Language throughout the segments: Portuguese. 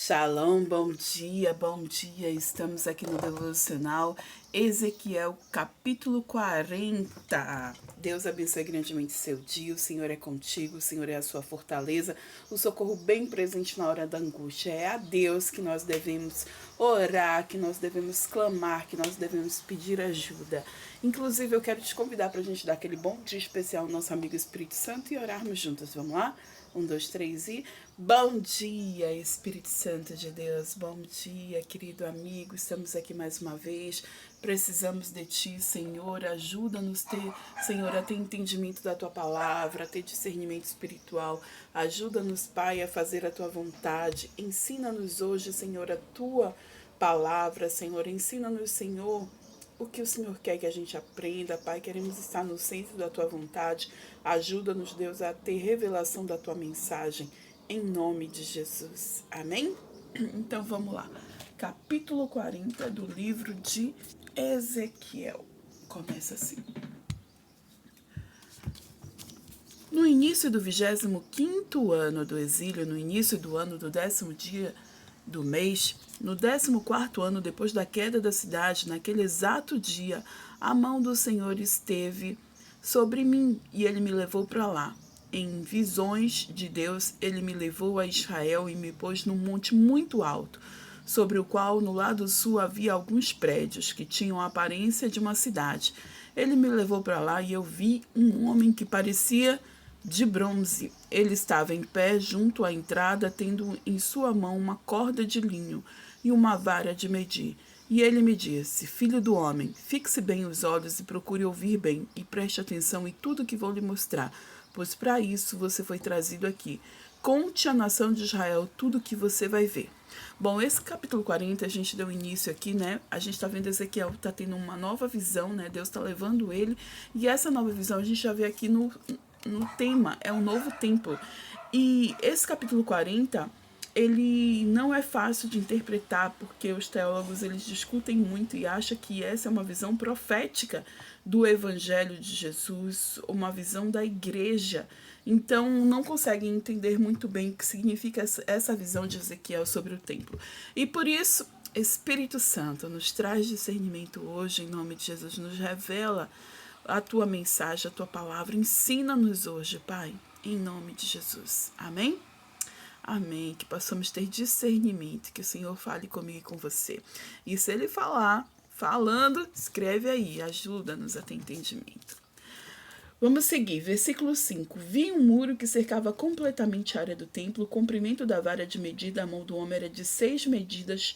Shalom, bom dia, bom dia. Estamos aqui no devocional Ezequiel, capítulo 40. Deus abençoe grandemente seu dia. O Senhor é contigo, o Senhor é a sua fortaleza, o socorro bem presente na hora da angústia. É a Deus que nós devemos orar, que nós devemos clamar, que nós devemos pedir ajuda. Inclusive, eu quero te convidar para a gente dar aquele bom dia especial ao nosso amigo Espírito Santo e orarmos juntos. Vamos lá? 1, 2, 3 e... Bom dia, Espírito Santo de Deus. Bom dia, querido amigo. Estamos aqui mais uma vez. Precisamos de Ti, Senhor. Ajuda-nos, Senhor, a ter entendimento da Tua palavra, a ter discernimento espiritual. Ajuda-nos, Pai, a fazer a Tua vontade. Ensina-nos hoje, Senhor, a Tua palavra, Senhor. Ensina-nos, Senhor, o que o Senhor quer que a gente aprenda, Pai. Queremos estar no centro da Tua vontade. Ajuda-nos, Deus, a ter revelação da Tua mensagem, em nome de Jesus. Amém? Então vamos lá. Capítulo 40 do livro de Ezequiel. Começa assim. No início do 25º ano do exílio, no início do ano do 10º dia do mês, no 14º ano depois da queda da cidade, naquele exato dia, a mão do Senhor esteve sobre mim e ele me levou para lá. Em visões de Deus, ele me levou a Israel e me pôs num monte muito alto, sobre o qual no lado sul havia alguns prédios que tinham a aparência de uma cidade. Ele me levou para lá e eu vi um homem que parecia de bronze. Ele estava em pé junto à entrada, tendo em sua mão uma corda de linho e uma vara de medir. E ele me disse: Filho do homem, fixe bem os olhos e procure ouvir bem, e preste atenção em tudo que vou lhe mostrar, pois para isso você foi trazido aqui. Conte à nação de Israel tudo o que você vai ver. Bom, esse capítulo 40 a gente deu início aqui, né? A gente tá vendo Ezequiel, tá tendo uma nova visão, né? Deus tá levando ele. E essa nova visão a gente já vê aqui no tema, é um novo templo. E esse capítulo 40, ele não é fácil de interpretar, porque os teólogos eles discutem muito e acham que essa é uma visão profética do Evangelho de Jesus, uma visão da igreja. Então, não conseguem entender muito bem o que significa essa visão de Ezequiel sobre o templo. E por isso, Espírito Santo nos traz discernimento hoje, em nome de Jesus, nos revela a Tua mensagem, a Tua palavra. Ensina-nos hoje, Pai, em nome de Jesus. Amém? Amém. Que possamos ter discernimento, que o Senhor fale comigo e com você. E se Ele falando, escreve aí, ajuda-nos a ter entendimento. Vamos seguir, versículo 5. Vi um muro que cercava completamente a área do templo. O comprimento da vara de medir da mão do homem era de 6 medidas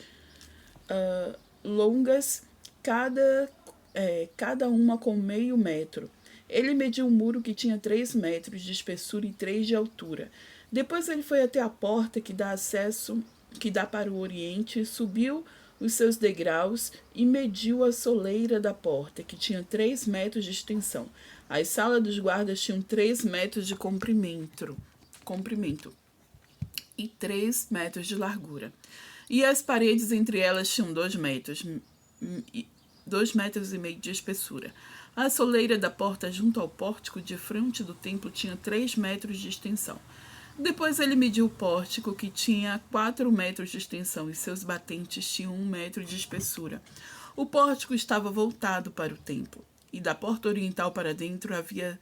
longas, cada uma com meio metro. Ele mediu um muro que tinha 3 metros de espessura e 3 de altura. Depois ele foi até a porta que dá para o oriente, subiu os seus degraus e mediu a soleira da porta, que tinha 3 metros de extensão. As salas dos guardas tinham 3 metros de comprimento e 3 metros de largura. E as paredes entre elas tinham 2 metros e meio de espessura. A soleira da porta junto ao pórtico de frente do templo tinha 3 metros de extensão. Depois ele mediu o pórtico, que tinha 4 metros de extensão, e seus batentes tinham 1 metro de espessura. O pórtico estava voltado para o templo, e da porta oriental para dentro havia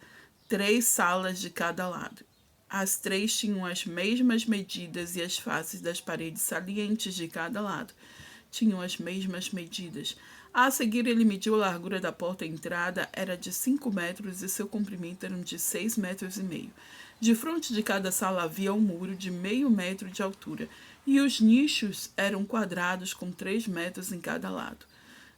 3 salas de cada lado. As 3 tinham as mesmas medidas e as faces das paredes salientes de cada lado tinham as mesmas medidas. A seguir, ele mediu a largura da porta à entrada, era de 5 metros e seu comprimento era de 6 metros e meio. De frente de cada sala havia um muro de meio metro de altura, e os nichos eram quadrados com 3 metros em cada lado.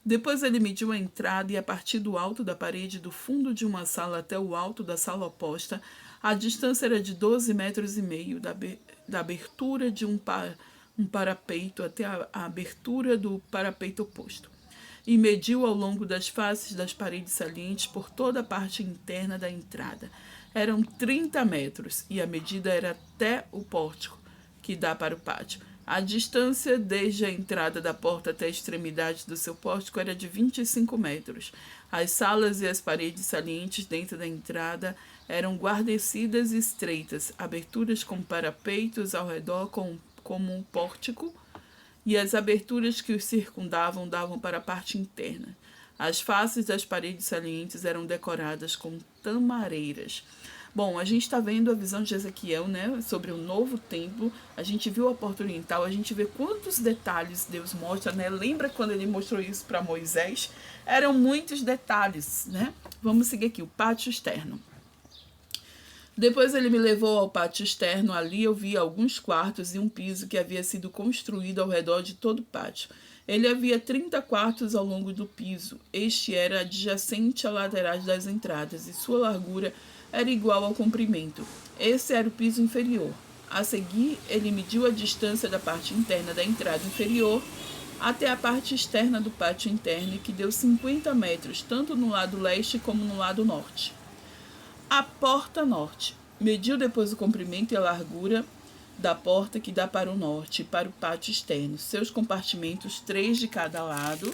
Depois ele mediu a entrada e a partir do alto da parede do fundo de uma sala até o alto da sala oposta, a distância era de 12 metros e meio da abertura de um parapeito até a abertura do parapeito oposto. E mediu ao longo das faces das paredes salientes por toda a parte interna da entrada. Eram 30 metros e a medida era até o pórtico, que dá para o pátio. A distância desde a entrada da porta até a extremidade do seu pórtico era de 25 metros. As salas e as paredes salientes dentro da entrada eram guarnecidas e estreitas, aberturas com parapeitos ao redor com como um pórtico, e as aberturas que os circundavam davam para a parte interna. As faces das paredes salientes eram decoradas com tamareiras. Bom, a gente está vendo a visão de Ezequiel, né, sobre o novo templo. A gente viu a porta oriental, a gente vê quantos detalhes Deus mostra, né? Lembra quando ele mostrou isso para Moisés? Eram muitos detalhes, né? Vamos seguir aqui, o pátio externo. Depois ele me levou ao pátio externo. Ali eu vi alguns quartos e um piso que havia sido construído ao redor de todo o pátio. Ele havia 30 quartos ao longo do piso. Este era adjacente às laterais das entradas e sua largura era igual ao comprimento. Esse era o piso inferior. A seguir, ele mediu a distância da parte interna da entrada inferior até a parte externa do pátio interno, que deu 50 metros, tanto no lado leste como no lado norte. A porta norte. Mediu depois o comprimento e a largura da porta que dá para o norte e para o pátio externo. Seus compartimentos, 3 de cada lado.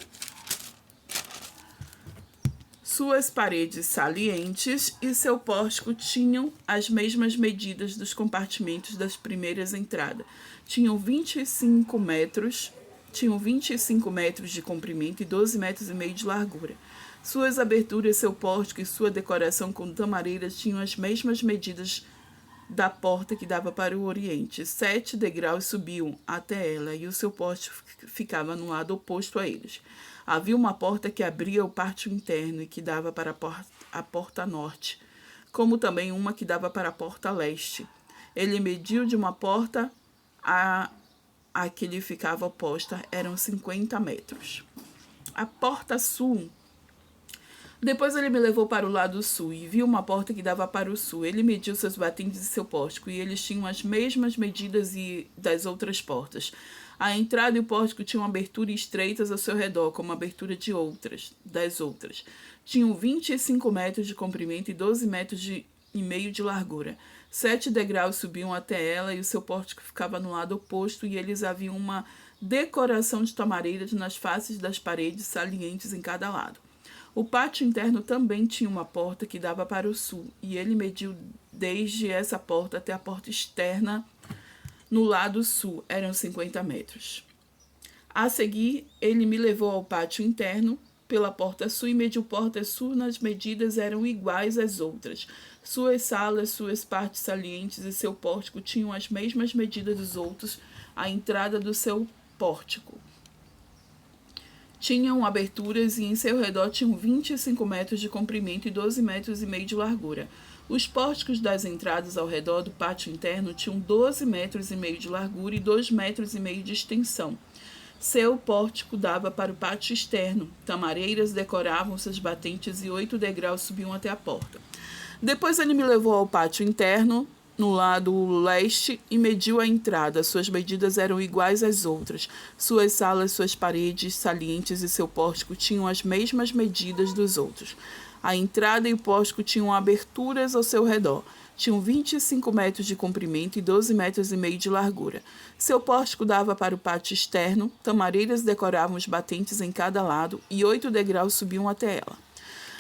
Suas paredes salientes e seu pórtico tinham as mesmas medidas dos compartimentos das primeiras entradas. Tinham 25 metros de comprimento e 12 metros e meio de largura. Suas aberturas, seu pórtico e sua decoração com tamareiras tinham as mesmas medidas da porta que dava para o oriente. 7 degraus subiam até ela e o seu pórtico ficava no lado oposto a eles. Havia uma porta que abria o pátio interno e que dava para a porta norte, como também uma que dava para a porta leste. Ele mediu de uma porta a que lhe ficava oposta, eram 50 metros. A porta sul. Depois ele me levou para o lado sul e viu uma porta que dava para o sul. Ele mediu seus batentes e seu pórtico, e eles tinham as mesmas medidas das outras portas. A entrada e o pórtico tinham aberturas estreitas ao seu redor, como a abertura das outras. Tinham 25 metros de comprimento e 12 metros e meio de largura. 7 degraus subiam até ela e o seu pórtico ficava no lado oposto, e eles haviam uma decoração de tamareiras nas faces das paredes salientes em cada lado. O pátio interno também tinha uma porta que dava para o sul, e ele mediu desde essa porta até a porta externa no lado sul, eram 50 metros. A seguir, ele me levou ao pátio interno pela porta sul e mediu porta sul nas medidas eram iguais às outras. Suas salas, suas partes salientes e seu pórtico tinham as mesmas medidas dos outros, a entrada do seu pórtico. Tinham aberturas e em seu redor tinham 25 metros de comprimento e 12 metros e meio de largura. Os pórticos das entradas ao redor do pátio interno tinham 12 metros e meio de largura e 2 metros e meio de extensão. Seu pórtico dava para o pátio externo. Tamareiras decoravam seus batentes e 8 degraus subiam até a porta. Depois ele me levou ao pátio interno, no lado leste, e mediu a entrada. Suas medidas eram iguais às outras. Suas salas, suas paredes salientes e seu pórtico tinham as mesmas medidas dos outros. A entrada e o pórtico tinham aberturas ao seu redor. Tinham 25 metros de comprimento e 12 metros e meio de largura. Seu pórtico dava para o pátio externo. Tamareiras decoravam os batentes em cada lado e 8 degraus subiam até ela.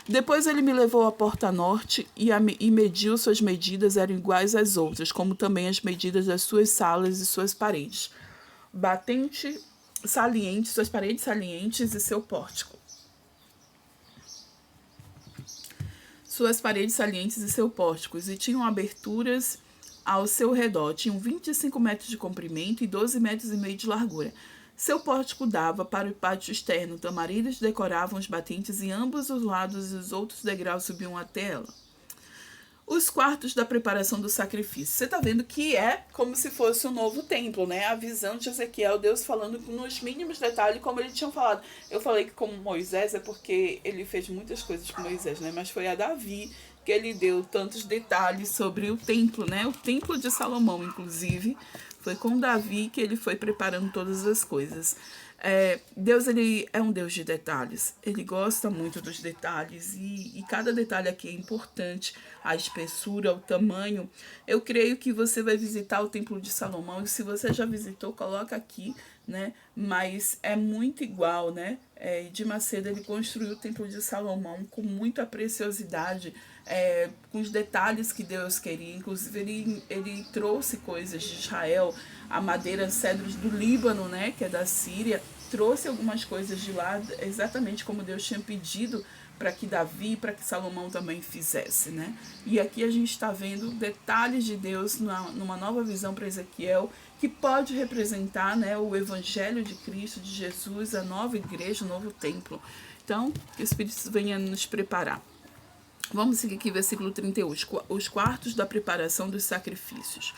Depois ele me levou à porta norte e mediu suas medidas eram iguais às outras, como também as medidas das suas salas e suas paredes. Batente saliente, suas paredes salientes e seu pórtico. Suas paredes salientes e seu pórtico, e tinham aberturas ao seu redor. Tinham 25 metros de comprimento e 12 metros e meio de largura. Seu pórtico dava para o pátio externo. Tamareiras decoravam os batentes em ambos os lados e os outros degraus subiam até ela. Os quartos da preparação do sacrifício. Você está vendo que é como se fosse um novo templo, né? A visão de Ezequiel, Deus falando nos mínimos detalhes, como ele tinha falado. Eu falei que como Moisés é porque ele fez muitas coisas com Moisés, né? Mas foi a Davi que ele deu tantos detalhes sobre o templo, né? O templo de Salomão, inclusive. Foi com Davi que ele foi preparando todas as coisas. Deus, ele é um Deus de detalhes. Ele gosta muito dos detalhes e cada detalhe aqui é importante. A espessura, o tamanho. Eu creio que você vai visitar o Templo de Salomão e se você já visitou, coloca aqui, né? Mas é muito igual, né? De Macedo, ele construiu o Templo de Salomão com muita preciosidade. com os detalhes que Deus queria. Inclusive, ele trouxe coisas de Israel, a madeira cedros do Líbano, né, que é da Síria, trouxe algumas coisas de lá, exatamente como Deus tinha pedido para que Davi, para que Salomão também fizesse, né? E aqui a gente está vendo detalhes de Deus numa nova visão para Ezequiel, que pode representar, né, o Evangelho de Cristo, de Jesus, a nova igreja, o novo templo. Então, que o Espírito venha nos preparar. Vamos seguir aqui, versículo 31. Os quartos da preparação dos sacrifícios.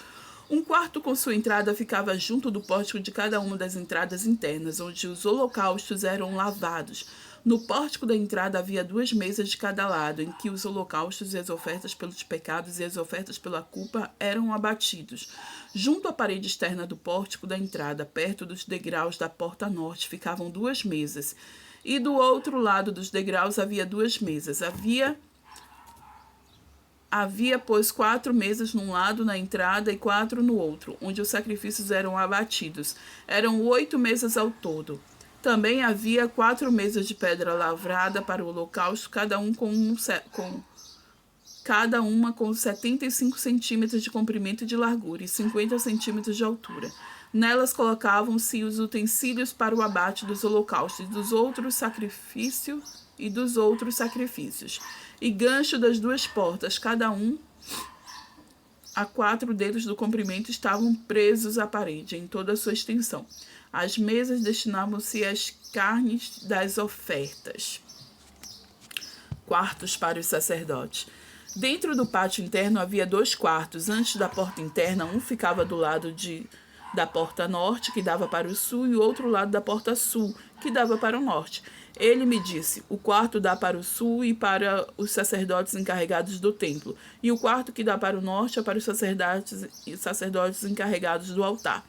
Um quarto com sua entrada ficava junto do pórtico de cada uma das entradas internas, onde os holocaustos eram lavados. No pórtico da entrada havia 2 mesas de cada lado, em que os holocaustos e as ofertas pelos pecados e as ofertas pela culpa eram abatidos. Junto à parede externa do pórtico da entrada, perto dos degraus da porta norte, ficavam 2 mesas. E do outro lado dos degraus havia 2 mesas. Havia, pois, 4 mesas num lado na entrada e 4 no outro, onde os sacrifícios eram abatidos. Eram 8 mesas ao todo. Também havia 4 mesas de pedra lavrada para o holocausto, cada uma com 75 centímetros de comprimento e de largura e 50 centímetros de altura. Nelas colocavam-se os utensílios para o abate dos holocaustos e dos outros sacrifícios. E gancho das 2 portas, cada um a 4 dedos do comprimento, estavam presos à parede em toda a sua extensão. As mesas destinavam-se às carnes das ofertas. Quartos para os sacerdotes. Dentro do pátio interno havia 2 quartos. Antes da porta interna, um ficava do lado da porta norte, que dava para o sul, e o outro lado da porta sul, que dava para o norte. Ele me disse: o quarto dá para o sul e para os sacerdotes encarregados do templo, e o quarto que dá para o norte é para os sacerdotes encarregados do altar.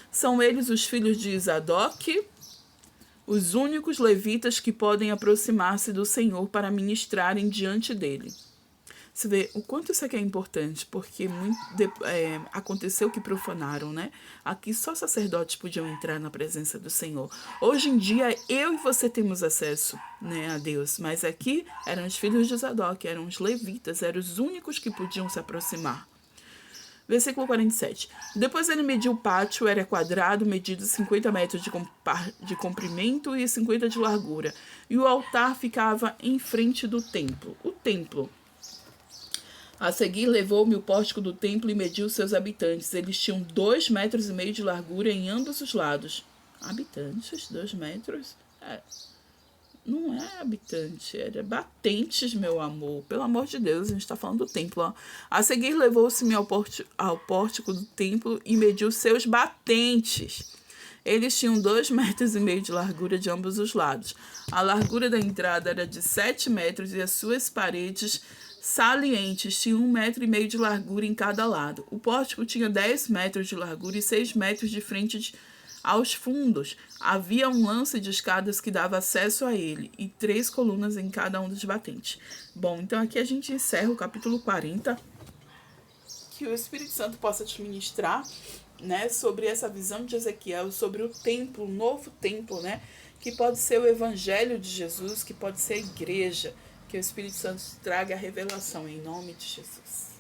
São eles os filhos de Zadok, os únicos levitas que podem aproximar-se do Senhor para ministrarem diante dele. Você vê o quanto isso aqui é importante, porque aconteceu que profanaram, né? Aqui só sacerdotes podiam entrar na presença do Senhor. Hoje em dia, eu e você temos acesso, né, a Deus, mas aqui eram os filhos de Zadok, eram os levitas, eram os únicos que podiam se aproximar. Versículo 47. Depois ele mediu o pátio, era quadrado, medido 50 metros de comprimento e 50 de largura. E o altar ficava em frente do templo. O templo. A seguir, levou-me o pórtico do templo e mediu seus habitantes. Eles tinham 2,5 metros de largura em ambos os lados. Habitantes? 2 metros? Não é habitante, era batentes, meu amor. Pelo amor de Deus, a gente está falando do templo. Ó. A seguir, levou-se-me ao pórtico do templo e mediu seus batentes. Eles tinham 2,5 metros de largura de ambos os lados. A largura da entrada era de 7 metros e as suas paredes salientes tinham 1,5 metro de largura em cada lado. O pórtico tinha 10 metros de largura e 6 metros de frente aos fundos. Havia um lance de escadas que dava acesso a ele e 3 colunas em cada um dos batentes. Bom, então aqui a gente encerra o capítulo 40. Que o Espírito Santo possa te ministrar, né, sobre essa visão de Ezequiel, sobre o templo, o novo templo, né, que pode ser o Evangelho de Jesus, que pode ser a igreja. Que o Espírito Santo traga a revelação em nome de Jesus.